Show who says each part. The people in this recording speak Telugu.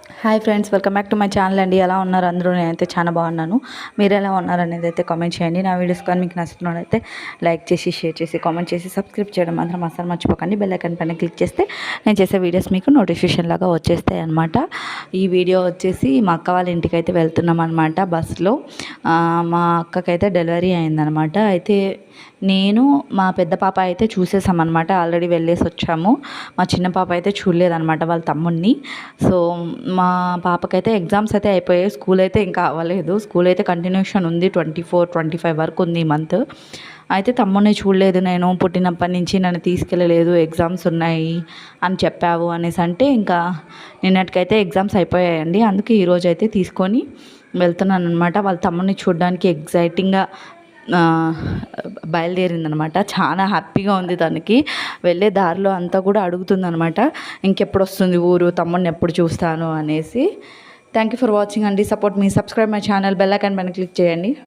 Speaker 1: Hi friends, welcome back to my channel అండి. ఎలా ఉన్నారు అందరూ? నేనైతే చాలా బాగున్నాను. మీరు ఎలా ఉన్నారు అనేది అయితే కామెంట్ చేయండి. నా వీడియోస్ కానీ మీకు నచ్చుతున్నట్లయితే లైక్ చేసి, షేర్ చేసి, కామెంట్ చేసి, సబ్స్క్రైబ్ చేయడం మాత్రం అసలు మర్చిపోకండి. బెల్ ఐకాన్ పైన క్లిక్ చేస్తే నేను చేసే వీడియోస్ మీకు నోటిఫికేషన్ లాగా వచ్చేస్తాయి అనమాట. ఈ వీడియో వచ్చేసి మా అక్క వాళ్ళ ఇంటికి అయితే వెళ్తున్నాం అనమాట బస్సులో. మా అక్కకైతే డెలివరీ అయిందనమాట. అయితే నేను మా పెద్ద పాప అయితే చూసేసామన్నమాట, ఆల్రెడీ వెళ్ళేసి వచ్చాము. మా చిన్న పాప అయితే చూడలేదన్నమాట వాళ్ళ తమ్ముడిని. సో మా పాపకైతే ఎగ్జామ్స్ అయితే అయిపోయాయి, స్కూల్ అయితే ఇంకా అవ్వలేదు. స్కూల్ అయితే కంటిన్యూషన్ ఉంది, 24, 25 వరకు ఉంది ఈ మంత్. అయితే తమ్ముడిని చూడలేదు, నేను పుట్టినప్పటి నుంచి నన్ను తీసుకెళ్ళలేదు, ఎగ్జామ్స్ ఉన్నాయి అని చెప్పావు అనేసి అంటే ఇంకా నిన్నటికైతే ఎగ్జామ్స్ అయిపోయాయండి. అందుకే ఈరోజు అయితే తీసుకొని వెళ్తున్నాను అనమాట. వాళ్ళ తమ్ముడిని చూడడానికి ఎగ్జైటింగ్గా బయలుదేరిందనమాట. చాలా హ్యాపీగా ఉంది తనకి. వెళ్ళే దారిలో అంతా కూడా అడుగుతుందనమాట, ఇంకెప్పుడు వస్తుంది ఊరు, తమ్ముడిని ఎప్పుడు చూస్తాను అనేసి. థ్యాంక్ యూ ఫర్ వాచింగ్ అండి. Support me, subscribe my channel, bell icon పైన క్లిక్ చేయండి.